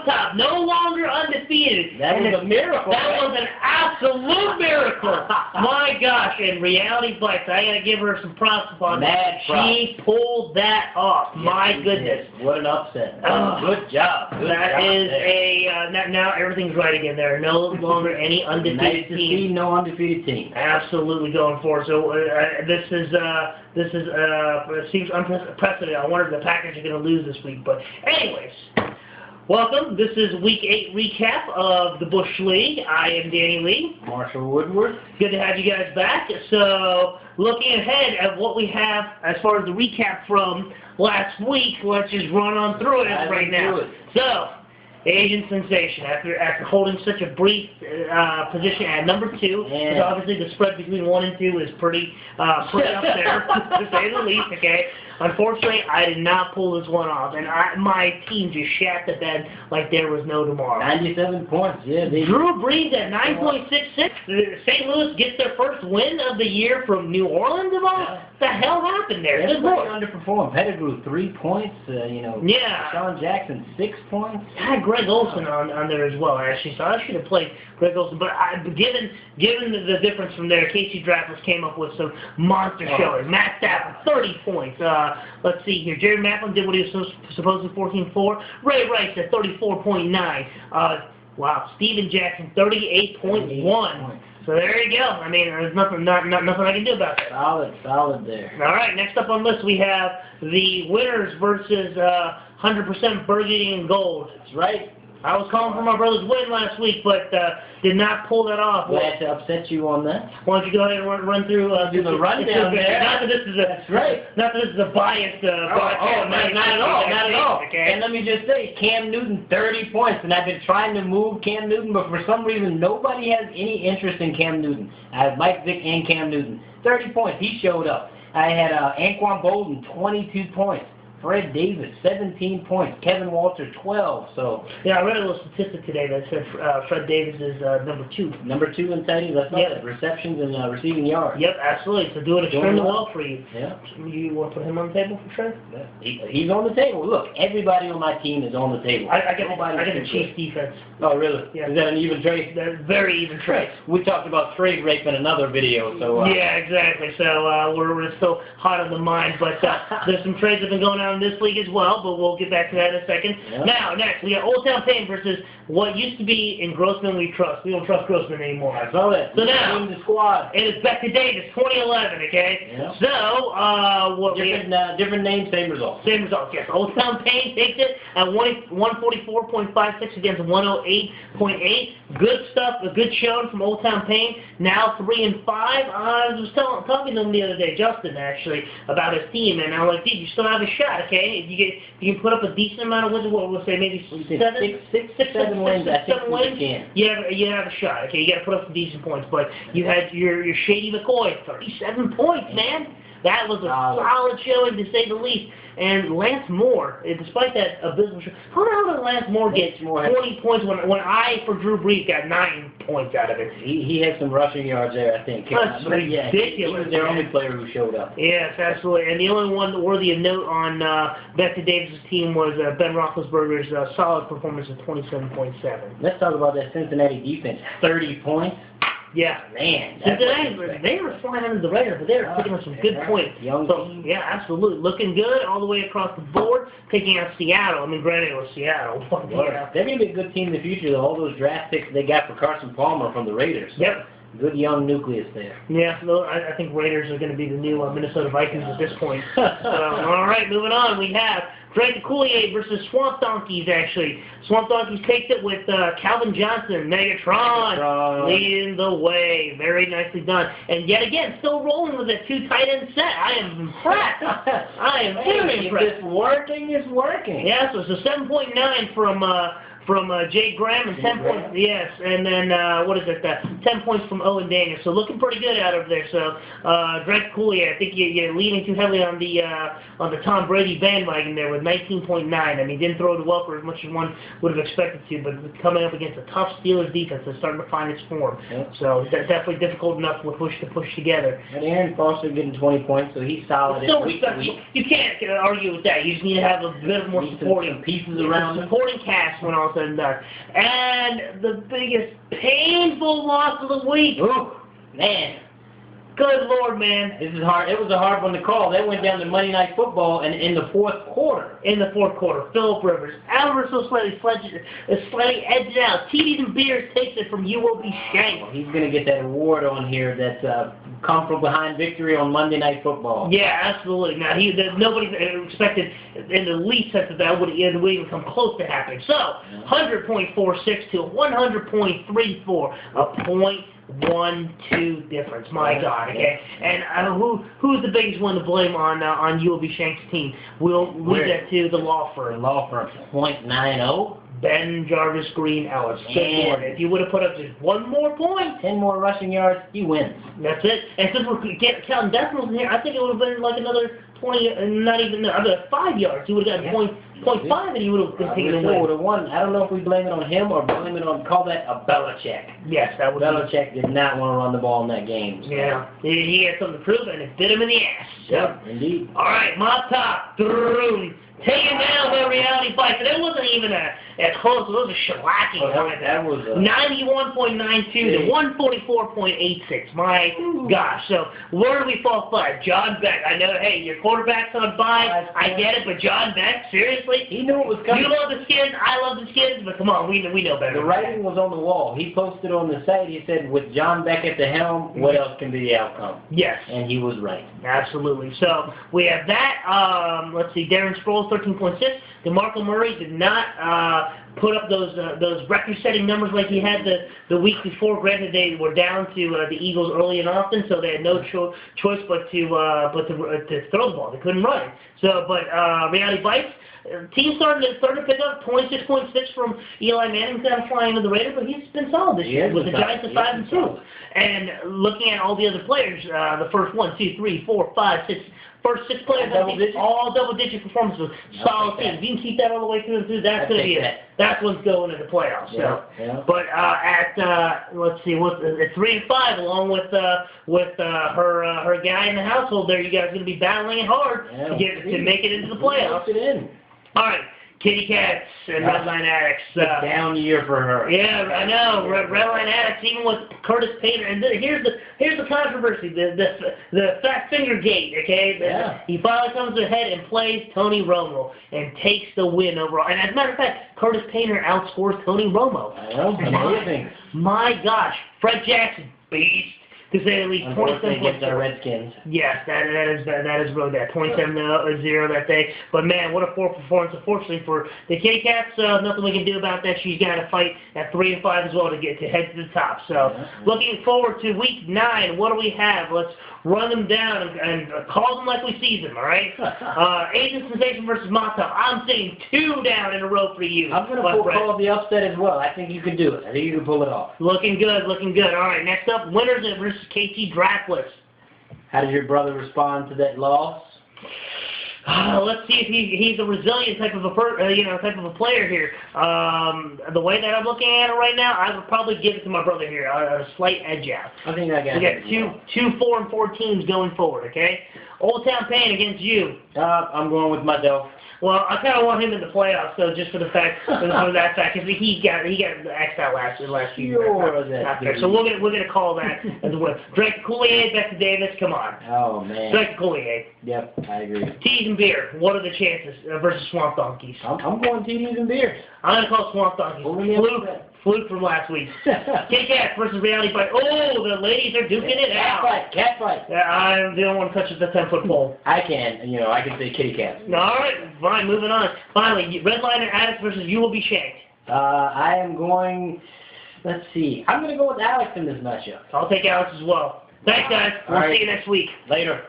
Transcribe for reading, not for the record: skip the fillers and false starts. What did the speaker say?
on top, no longer undefeated. That was a miracle. That was an absolute miracle. My gosh, and Reality Bites, I gotta give her some props upon that. She pulled that off. Yes, My goodness. What an upset. Good job. That is now everything's right again there. No longer any undefeated nice to team. see no undefeated team. Absolutely going forward. So this seems unprecedented. I wonder if the Packers are going to lose this week. But anyways, welcome. This is Week 8 recap of the Bush League. I am Danny Lee. Marshall Woodward. Good to have you guys back. So looking ahead at what we have as far as the recap from last week, let's just run on through it right now. So, Asian sensation, after holding such a brief position at number 2, because obviously the spread between 1 and 2 is pretty up there, to say the least, okay? Unfortunately, I did not pull this one off, and my team just shat the bed like there was no tomorrow. 97 points, yeah. Drew Brees at 9.66. St. Louis gets their first win of the year from New Orleans of all? What the hell happened there? Everybody underperformed. Pettigrew, 3 points, Sean Jackson, 6 points. I had Greg Olsen on there as well, actually, so I should have played Greg Olsen. But given the difference from there, Casey Draffers came up with some monster showers. Matt Stafford, 30 points. Let's see here. Jerry Maclin did what he was supposed to, 14.4. Ray Rice at 34.9. Wow. Steven Jackson, 38.1. So there you go. I mean, there's nothing I can do about that. Solid there. All right, next up on the list we have the winners versus 100% Burgundy and Gold. That's right. I was calling for my brother's win last week, but did not pull that off. Glad to upset you on that. Why don't you go ahead and run through do the rundown there? Not that this is a biased broadcast. Not at all. Okay. And let me just say, Cam Newton, 30 points, and I've been trying to move Cam Newton, but for some reason nobody has any interest in Cam Newton. I have Mike Vick and Cam Newton, 30 points. He showed up. I had Anquan Bolden, 22 points. Fred Davis, 17 points. Kevin Walter, 12. So yeah, I read a little statistic today that said Fred Davis is number 2. Number 2 in tight end. That's not receptions and receiving yards. Yep, absolutely. So doing extremely well for you. Yeah. You want to put him on the table for Fred? Yeah. He's on the table. Look, everybody on my team is on the table. I get the Chiefs defense. Oh, really? Yeah. Is that an even trade? That's very even trade. We talked about trade rape in another video. So yeah, exactly. So we're still hot on the mind, but there's some trades that have been going on in this league as well. But we'll get back to that in a second. Yep. Now, next, we got Old Town Pain versus what used to be in Grossman We Trust. We don't trust Grossman anymore. I saw that. So now, the squad. it is Becca Davis, 2011, okay? Yep. So, different name, same result. Same result, yes. Old Town Pain takes it at 144.56 against 108.8. Good stuff, a good showing from Old Town Pain. Now 3-5. I was talking to him the other day, Justin, actually, about his team, and I'm like, dude, you still have a shot, okay? If you can put up a decent amount of wins, we'll say maybe 7 wins. You have a shot. Okay, you got to put up some decent points. But you had your Shady McCoy, 37 points, man. That was a solid showing to say the least. And Lance Moore, despite that abysmal show, how the hell did Lance Moore get 20 points when I, for Drew Brees, got 9 points out of it? He had some rushing yards there, I think. That's ridiculous. He was their only player who showed up. Yes, absolutely. And the only one worthy of note on Becca Davis' team was Ben Roethlisberger's solid performance of 27.7. Let's talk about that Cincinnati defense. 30 points. Yeah, man. They were flying under the radar, but they were picking up some good points. Yeah, absolutely. Looking good all the way across the board, taking out Seattle. I mean, granted, it was Seattle. They're going to be a good team in the future, though. All those draft picks they got for Carson Palmer from the Raiders. Yep. Good young nucleus there. Yeah, I think Raiders are going to be the new Minnesota Vikings at this point. All right, moving on. We have Drake Coulier versus Swamp Donkeys, actually. Swamp Donkeys takes it with Calvin Johnson, Megatron leading the way. Very nicely done. And yet again, still rolling with that 2 tight end set. I am impressed. I am very impressed. It's working. Yeah, so 7.9 from Jay Graham and 10 points, yes, and then, 10 points from Owen Daniels. So looking pretty good out of there. So, Drake Coulier, I think you're leaning too heavily on the Tom Brady bandwagon there with 19.9. I mean, didn't throw the well for as much as one would have expected to, but coming up against a tough Steelers defense that's starting to find its form. Yep. So that's definitely difficult enough with push to push together. And Aaron Foster getting 20 points, so he's solid. Still respectable. You can't argue with that. You just need to have a bit of more supporting pieces around supporting cast when all said and done. And the biggest painful loss of the week. Ooh, man. Good Lord, man. This is hard. It was a hard one to call. They went down to Monday Night Football, and in the fourth quarter. In the fourth quarter, Phillip Rivers, ever so slightly edged out. TDs and Beers takes it from UOB Shank. He's going to get that award on here that's come from behind victory on Monday Night Football. Yeah, absolutely. Now, nobody expected in the least sense that would even come close to happening. So, 100.46 to 100.34, a .12 difference. My God, okay. And who's the biggest one to blame on UOB Shank's team? We'll leave that to the law firm. The law firm, .90. Ben Jarvis Green Ellis. If you would have put up just one more point, 10 more rushing yards, he wins. That's it. And since we're counting decimals in here, I think it would have been like another 20, not even, 5 yards. You would have gotten .5 and you would have continued to win. Would have won. I don't know if we blame it on him or blame it on, call that a Belichick. Yes, that was Belichick did not want to run the ball in that game. So. Yeah, he had something to prove, and it bit him in the ass. Yep, indeed. All right, Mob Top, taking down the reality fight. And it wasn't even a close. It was a shellacking. That was 91.92 to 144.86. My gosh. So where do we fall flat? John Beck. I know. Hey, your quarterback's on bye. I get it, but John Beck, seriously? He knew it was coming. You love the Skins. I love the Skins, but come on, we know better. The writing was on the wall. He posted on the site. He said, "With John Beck at the helm, what else can be the outcome?" Yes. And he was right. Absolutely. So we have that. Let's see. Darren Sproles, 13.6. DeMarco Murray did not put up those record-setting numbers like he had the week before. Granted, they were down to the Eagles early and often, so they had no choice but to throw the ball. They couldn't run it. So, but Reality Bites. Team started to pick up 26.6 from Eli Manning. Kind of flying under the radar, but he's been solid this year with the Giants at 5-2. And looking at all the other players, the first 1, 2, 3, 4, 5, 6. First 6 players, all double-digit performances, solid teams. You can keep that all the way through. That's going to be it. That's what's going into the playoffs. Yeah, so, yeah. But let's see, at 3 and 5, along with her guy in the household there, you guys are going to be battling it hard to make it into the playoffs. All right. Kitty Cats and Redline Addicts. Down year for her. Yeah, I know. Redline Addicts, even with Curtis Painter. And here's the controversy, the Fat Finger Gate, okay? He finally comes ahead and plays Tony Romo and takes the win overall. And as a matter of fact, Curtis Painter outscores Tony Romo. I know, amazing. My gosh. Fred Jackson, beast. To say the least, 27 against the Redskins. Yes, that is really bad. 27-0 that day. But man, what a poor performance. Unfortunately for the Kitty Cats, nothing we can do about that. She's got to fight at 3 and 5 as well to head to the top. So, looking forward to week 9. What do we have? Let's run them down and call them like we see them. All right. Asian Sensation versus Mata. I'm seeing 2 down in a row for you. I'm going to call the upset as well. I think you can do it. I think you can pull it off. Looking good. Looking good. All right. Next up, Winners versus KT Dracless. How did your brother respond to that loss? Let's see if he's a resilient type of a player here. The way that I'm looking at it right now, I would probably give it to my brother here, a slight edge out. I think I got it. We got two 4 and 4 teams going forward. Okay, Old Town Pain against you. I'm going with myself. Well, I kind of want him in the playoffs, so just for that fact, because he got X'd out last year. So we're gonna call that as a win. Drink Kool-Aid, Becky Davis, come on. Oh man. Drink Kool-Aid. Yep, I agree. Teas and beer. What are the chances versus Swamp Donkeys? I'm going TDs and beers. I'm gonna call Swamp Donkeys. Fluke from last week. Kitty Cats versus Reality Fight. Oh, the ladies are duking it out. Cat fight. I don't want to touch the 10-foot pole. I can. I can say Kitty Cats. All right, fine. Moving on. Finally, Redliner Addicts versus You Will Be Shanked. I am going. Let's see. I'm going to go with Alex in this matchup. I'll take Alex as well. Thanks, guys. We'll see you next week. Later.